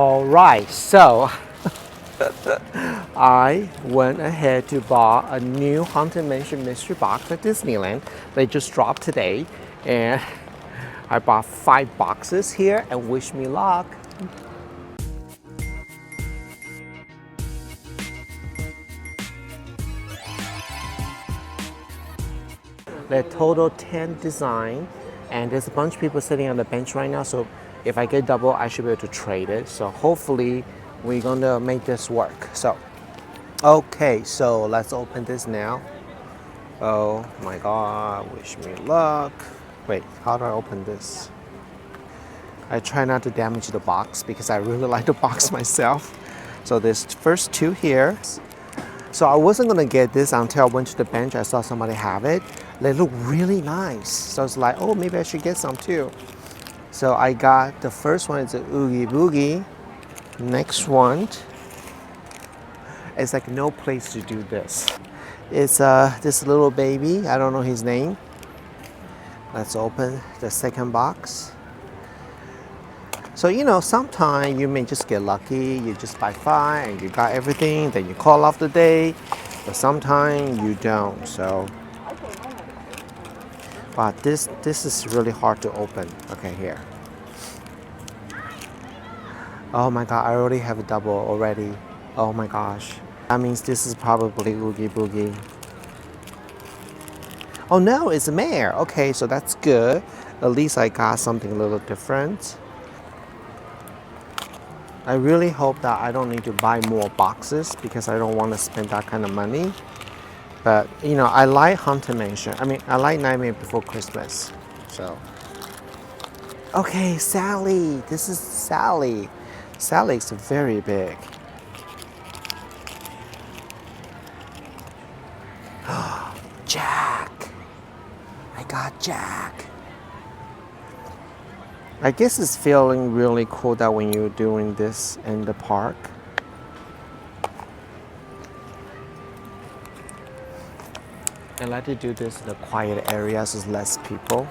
All right, so I went ahead to buy a new Haunted Mansion mystery box at Disneyland. They just dropped today, and I bought 5 boxes here, and wish me luck. There are total 10 design, and there's a bunch of people sitting on the bench right now, so if I get double, I should be able to trade it. So hopefully we're gonna make this work. So, okay, so let's open this now. Oh my God, wish me luck. Wait, how do I open this? I try not to damage the box because I really like the box myself. So there's first 2 here. So I wasn't gonna get this until I went to the bench. I saw somebody have it. They look really nice. So it's like, oh, maybe I should get some too. So I got the first one is a Oogie Boogie. Next one, it's like no place to do this. It's this little baby. I don't know his name. Let's open the second box. So you know, sometimes you may just get lucky. You just buy 5 and you got everything. Then you call off the day. But sometimes you don't. So, but this is really hard to open. Okay, here. Oh my God, I already have a double already. Oh my gosh. That means this is probably Oogie Boogie. Oh no, it's a mare. Okay, so that's good. At least I got something a little different. I really hope that I don't need to buy more boxes because I don't want to spend that kind of money. But you know, I like Haunted Mansion. I mean, I like Nightmare Before Christmas. So, okay, Sally. This is Sally. Sally's very big. Jack. I got Jack. I guess it's feeling really cool that when you're doing this in the park. I like to do this in the quiet areas with less people.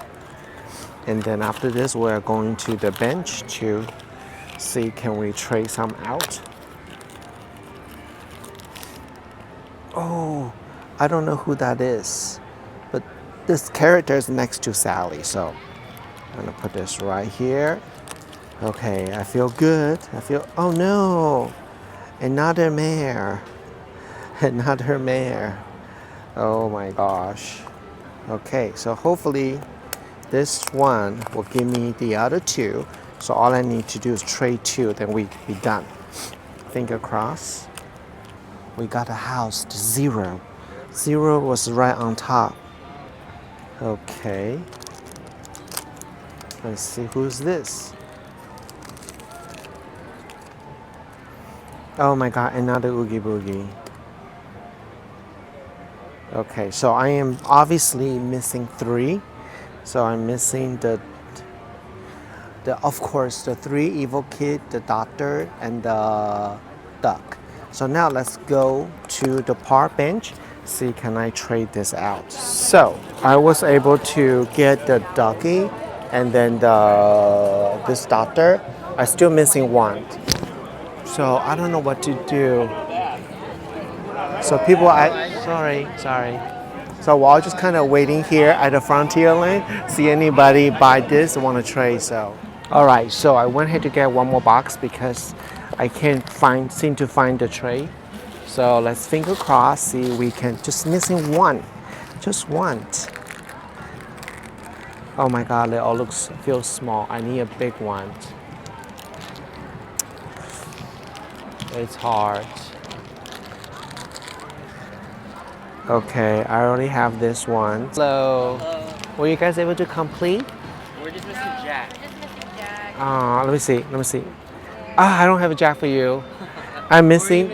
And then after this, we're going to the bench to see can we trade some out. Oh, I don't know who that is, but this character is next to Sally, so I'm gonna put this right here. Okay, I feel good. Oh no, another mare, another mare. Oh my gosh. Okay, so hopefully this one will give me the other 2. So all I need to do is trade 2, then we be done. Finger crossed. We got a house to 0. 0 was right on top. Okay. Let's see who's this. Oh my God, another Oogie Boogie. Okay, so I am obviously missing 3. So I'm missing the of course the 3 evil kid, the doctor, and the duck. So now let's go to the park bench. See, can I trade this out? So I was able to get the ducky and then this doctor. I'm still missing 1. So I don't know what to do. So people, sorry. So we're just kind of waiting here at the frontier lane. See anybody buy this and want to trade. So, all right. So I went ahead to get 1 more box because I can't seem to find the tray. So let's finger cross. See, we can just missing 1, just 1. Oh my God, they all feel small. I need a big one. It's hard. Okay, I already have this one. Hello. Hello. Were you guys able to complete? We're just missing Jack. We're just missing Jack. Let me see. I don't have a Jack for you. I'm missing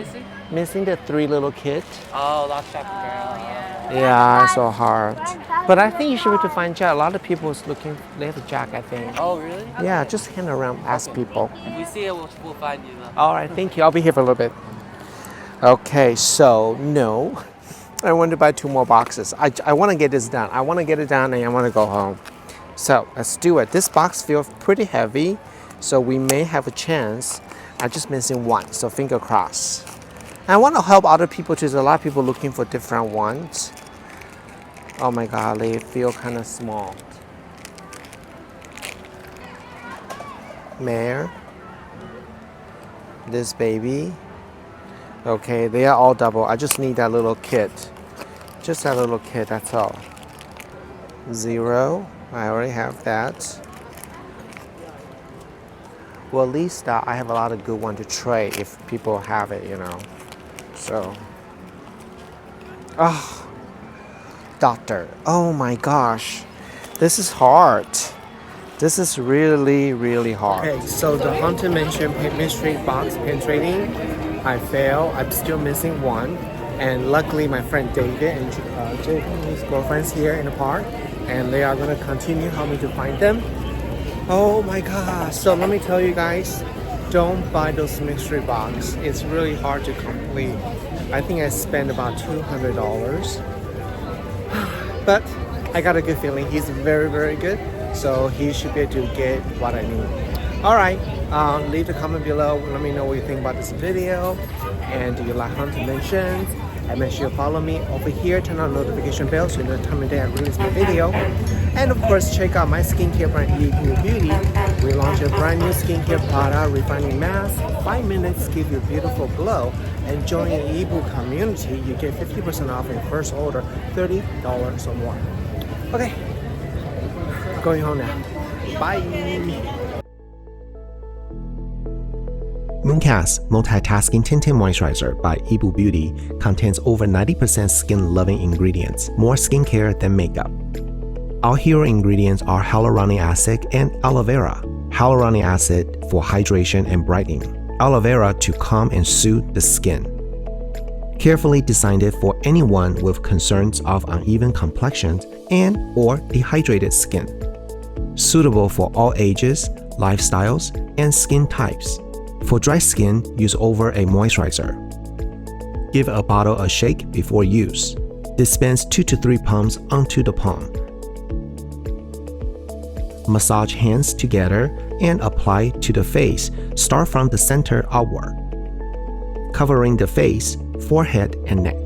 the 3 little kids. Oh, lost Jack and Oh, Girl. yeah. Yeah, it's so hard. But I think you should be able to find Jack. A lot of people is looking, they have a Jack, I think. Oh, really? Yeah, just hang around, ask people. If we see it, we'll find you though. All right, thank you. I'll be here for a little bit. Okay, so no. I want to buy 2 more boxes. I want to get this done. I want to get it done and I want to go home. So let's do it. This box feels pretty heavy, so we may have a chance I'm just missing one, so finger crossed. I want to help other people too. There's a lot of people looking for different ones. Oh my god, they feel kind of small. Mare. This baby. Okay, they are all double. I just need that little kit. Just that little kit, that's all. 0. I already have that. Well, at least I have a lot of good ones to trade if people have it, you know. So. Oh. Doctor. Oh my gosh. This is hard. This is really, really hard. Okay, so the Haunted Mansion mystery box pen trading, I failed. I'm still missing one. And luckily my friend David and his girlfriend's here in the park. And they are going to continue helping me to find them. Oh my gosh. So let me tell you guys, don't buy those mystery box. It's really hard to complete. I think I spent about $200. But I got a good feeling. He's very, very good. So he should be able to get what I need. Alright, leave a comment below. Let me know what you think about this video. And do you like Haunted Mansions? And make sure you follow me over here. Turn on the notification bell so you know the time of day I release my video. And of course, check out my skincare brand, Yibu Beauty. We launched a brand new skincare product, refining mask. 5 minutes give you a beautiful glow. And join the Yibu community. You get 50% off your first order, $30 or more. Okay. Going home now. Bye. Mooncast Multitasking Tinted Moisturizer by Yibu Beauty contains over 90% skin-loving ingredients, more skincare than makeup. Our hero ingredients are hyaluronic acid and aloe vera. Hyaluronic acid for hydration and brightening, aloe vera to calm and soothe the skin. Carefully designed it for anyone with concerns of uneven complexions and or dehydrated skin. Suitable for all ages, lifestyles, and skin types. For dry skin, use over a moisturizer. Give a bottle a shake before use. Dispense 2 to 3 pumps onto the palm. Massage hands together and apply to the face. Start from the center outward, covering the face, forehead, and neck.